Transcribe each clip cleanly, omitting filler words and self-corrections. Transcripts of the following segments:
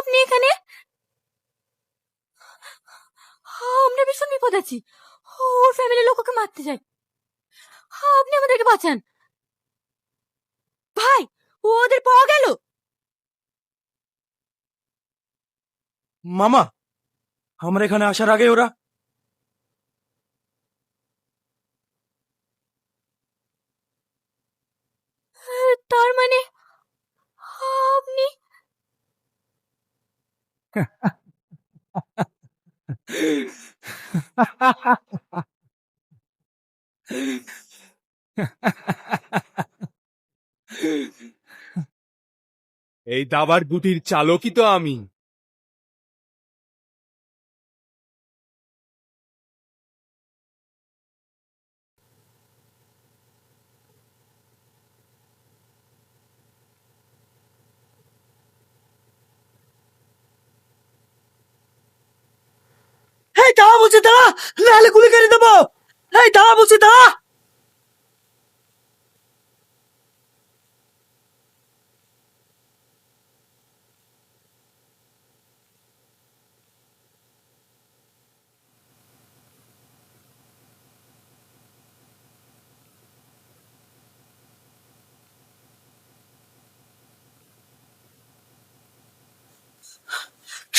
আপনি এখানে? আমরা ভীষণ বিপদ আছি। ওর ফ্যামিলির লোক ওকে মারতে যায়। আপনি আমাদেরকে বাঁচান ভাই। ওদের পাওয়া গেল। মামা, আমরা এখানে আসার আগে ওরা তার মানে আপনি? এই দাবার গুটির চালকই তো আমি। এই দাঁড়া বলছি, দাঁড়া, নাহলে গুলি করে দেবো। এই দাঁড়া বলছি, দাঁড়া।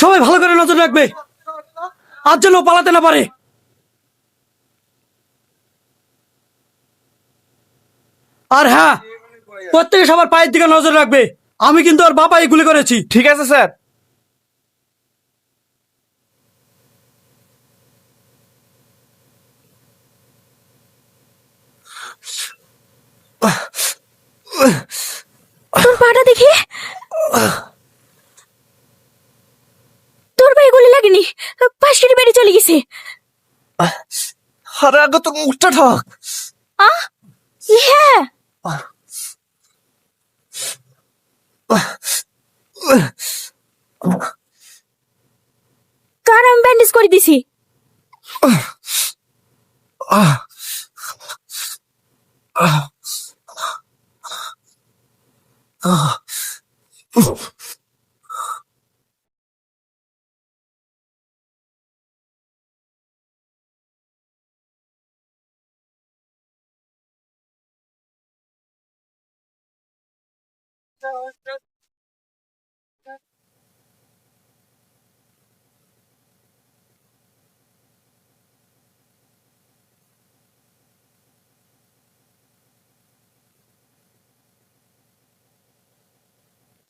সবাই ভালো করে নজর রাখবে, আর যেন ও পালাতে না পারে। আর হ্যাঁ, প্রত্যেকে সবার পায়ের দিকে নজর রাখবে। আমি কিন্তু ওর বাবাই গুলি করেছি। ঠিক আছে স্যার। তোর পাটা দেখি। তোর পায়ে গুলি লাগেনি, পাশ কেটে বেরিয়ে চলে গেছে। আরে আগে তো মুখটা ঠক। হ্যাঁ, কার আমি ব্যান্ডেজ করে দিছি।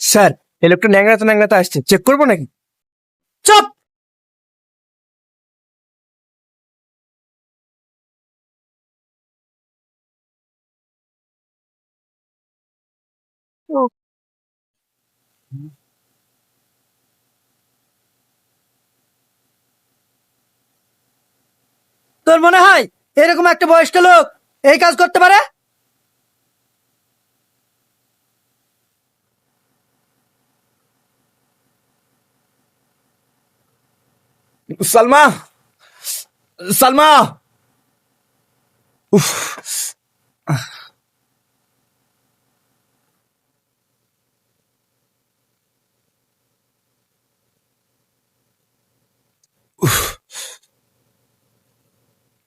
স্যার, এই লোকটা ন্যাংরাতে ন্যাংরাতে আসছে, চেক করবো নাকি? চুপ। তোর মনে হয় এরকম একটা বয়স্ক লোক এই কাজ করতে পারে? সালমা, সালমা। উফ।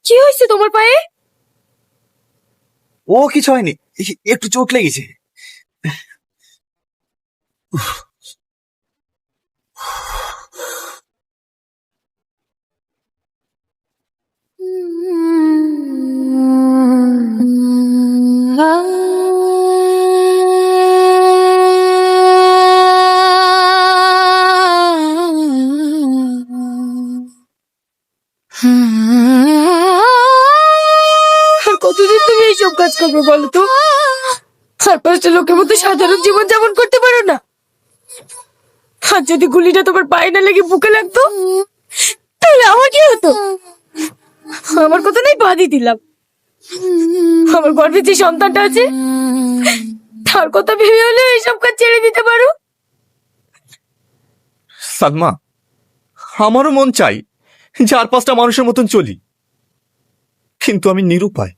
কি হয়েছে তোমার পায়ে? ও কিছু হয়নি, একটু চোট লেগেছে। আর কতদিন তুমি এইসব কাজ করবে বলো তো? আর পাঁচটা লোকের মধ্যে সাধারণ জীবন যাপন করতে পারো না? আর যদি গুলিটা তোমার পায়ে না লেগে বুকে লাগতো, তাহলে আমার কি হতো? আমার কথা নাই, বাদই দিলাম। আমার গর্ভে যে সন্তানটা আছে, তার কথা ভেবে হলে এইসব কাজ ছেড়ে দিতে পারো। সালমা, আমারও মন চাই 4-5টা মানুষের মতন চলি, কিন্তু আমি নিরুপায়।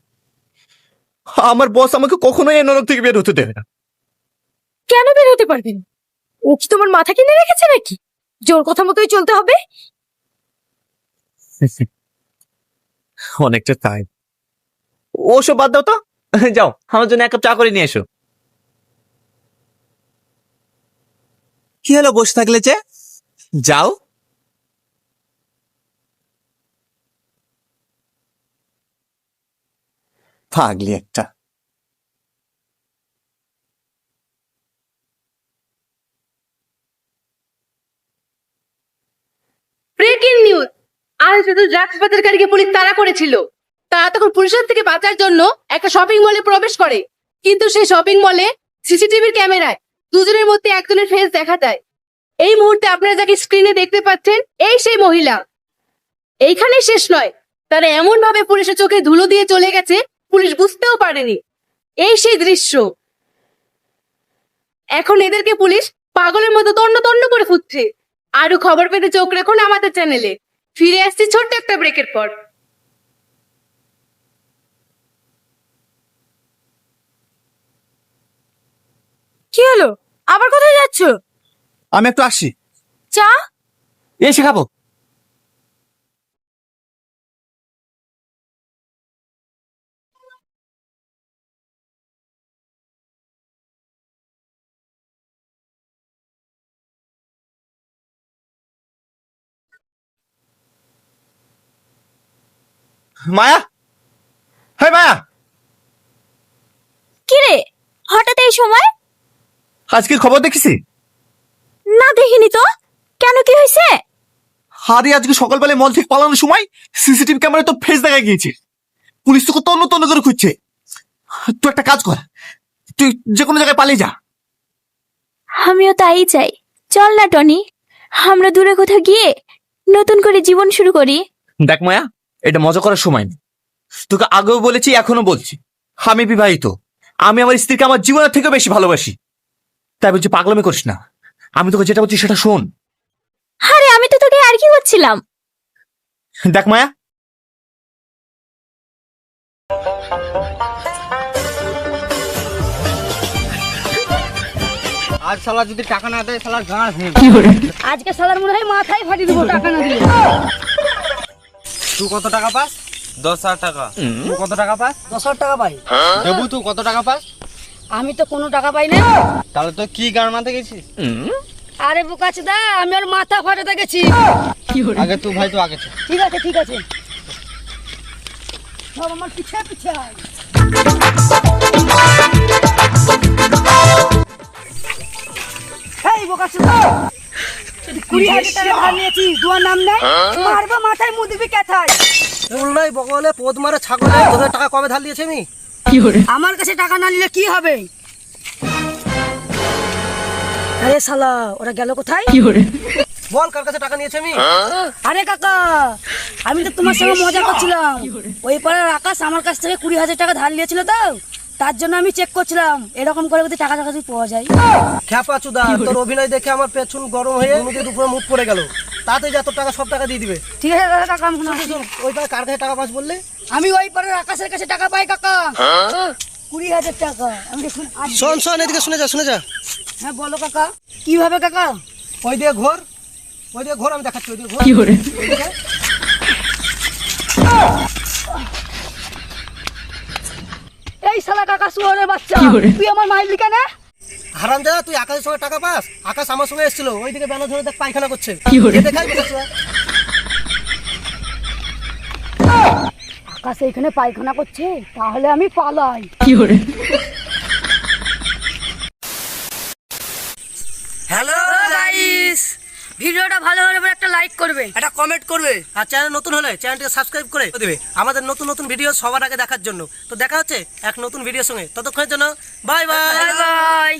আমার বস আমাকে কখনোই এই নরক থেকে বের হতে দেবে না। কেন বের হতে পারবেন? ও কি তোমার মাথা কিনে রেখেছে নাকি? জোর কথা মতোই চলতে হবে? অনেকটা তাই। ওসব বাদ দাও তো, যাও আমার জন্য 1 কাপ চা করে নিয়ে এসো। কি হলো বসে থাকলে যে? যাও। পাগলি একটা। ব্রেকিং নিউজ, আজ শুধু ড্রাগস পাচারকারীকে পুলিশ তাড়া করেছিল। তারা তখন পুলিশের থেকে বাঁচার জন্য একটা শপিং মলে প্রবেশ করে, কিন্তু সেই শপিং মলে সিসিটিভির ক্যামেরায় দুজনের মধ্যে একজনের ফেস দেখা যায়। এই মুহূর্তে আপনারা যাকে স্ক্রিনে দেখতে পাচ্ছেন, এই সেই মহিলা। এইখানে শেষ নয়, তারা এমন ভাবে পুলিশের চোখে ধুলো দিয়ে চলে গেছে পুলিশ বুঝতেও পারেনি। এই সেই দৃশ্য। এখন এদেরকে পুলিশ পাগলের মতো তন্ন তন্ন করে খুঁজছে। আরো খবর পেতে চোখ রাখুন আমাদের চ্যানেলে। ফিরে আসছি ছোট্ট একটা ব্রেকের পর। কি হলো, আবার কোথায় যাচ্ছ? আমি একটু আসি, চা? এসে খাবো। মায়া, হ্যাঁ মায়া, কি রে, হঠাৎ এই সময়? আজকের খবর দেখেছি? না দেখিনি তো, কেন কি হয়েছে? আরে আজকে সকালবেলায় মল থেকে পালানোর সময় সিসিটিভি ক্যামেরায় তো ফেস দেখা গিয়েছে। পুলিশ তোকে তন্ন তন্ন করে খুঁজছে। তুই একটা কাজ কর, তুই যে কোনো জায়গায় পালিয়ে যা। আমিও তাই চাই। চল না টনি, আমরা দূরে কোথাও গিয়ে নতুন করে জীবন শুরু করি। দেখ মায়া, এটা মজা করার সময় না। তোকে আগেও বলেছি, এখনো বলছি, আমি বিবাহিত। আমি আমার স্ত্রীকে আমার জীবনের থেকে বেশি ভালোবাসি। তাই বলছি পাগলামি করিস না। আমি তোকে যেটা বলছি সেটা শোন। আরে আমি তো তোকে আর কি করছিলাম। দেখ মায়া, আজ শালা যদি টাকা না দেয় শালার গাঁড় ভেঙে আজকে সালার মনে হয় মাথায় ফাটিয়ে দেবো টাকা না দিলে। তুই কত টাকা পাস? 10,000 টাকা। তুই কত টাকা পাস? 10,000 টাকা পাই। দেবু তুই কত টাকা পাস? আমি তো কোনো টাকা পাই না। তাহলে তো কি গাঁড় মারতে গেছিস? আরে বুকাচ্ছে দা, আমি আর মাথা ফাটাতে গেছি। আগে তুই ভাই, তুই আগে চল। ঠিক আছে ঠিক আছে, সব আমার পিছে পিছে আয়। এই বোকাচ্ছে দা, 20,000 টাকা ধার নিয়েছিস, দুয়ার নাম নাই, মারবা মাথায় মুখ দিবি কেথায়। নাই বগলে পোদ মারে ছাগলে, তোদের টাকা কবে ধার দিয়েছি আমি? আমার কাছে টাকা না নিলে কি হবে? আরে শালা, ওরা গেল কোথায়? বল কার কাছে টাকা নিয়েছি আমি? আরে কাকা, আমি তো তোমার সঙ্গে মজা করছিলাম। ওই পাড়ার আকাশ আমার কাছ থেকে 20,000 টাকা ধার নিয়েছিল, তো তার জন্য আমি চেক করছিলাম এরকম করে যদি টাকা টাকা পাওয়া যায়। খ্যাপা চুদা, তোর অভিনয় দেখে আমার পেছন গরম হয়ে মুখে দুপুরে মুখ পড়ে গেল। তাতে যা তোর টাকা সব টাকা দিয়ে দিবে। ঠিক আছে দাদা, টাকা আমি শোন, ওই পাড়ার কার কাছে টাকা পাস বললে? আমি ওই পাড়ার আকাশের কাছে টাকা পাই কাকা, 20,000 টাকা। আমি দেখুন শোন শোন, এদিকে শুনে যা, শুনে যা। হ্যাঁ বলো কাকা, কিভাবে কাকা? ওই দিয়ে ঘোর, ওই দিয়ে ঘোর, আমি দেখাচ্ছি। ওই দিয়ে ঘোর। ওইদিকে। এই শালা কাকা শুয়োরের বাচ্চা, তুই আমার মাইল কেন? হারামজাদা, তুই আকাশের সঙ্গে টাকা পাস? আকাশ আমার সঙ্গে এসেছিল, ওইদিকে বেলা ধরে দেখ পায়খানা করছে। এ দেখাই বোঝাচ্ছি। আকাশ এখানে পায়খানা করছে, তাহলে আমি পালাই। হ্যালো গাইস, ভিডিওটা ভালো হলে একটা লাইক করবে, একটা কমেন্ট করবে, আর চ্যানেল নতুন হলে চ্যানেলটিকে সাবস্ক্রাইব করে দেবে আমাদের নতুন নতুন ভিডিও সবার আগে দেখার জন্য। তো দেখা হচ্ছে এক নতুন ভিডিওর সঙ্গে, ততক্ষণের জন্য বাই বাই। বাই।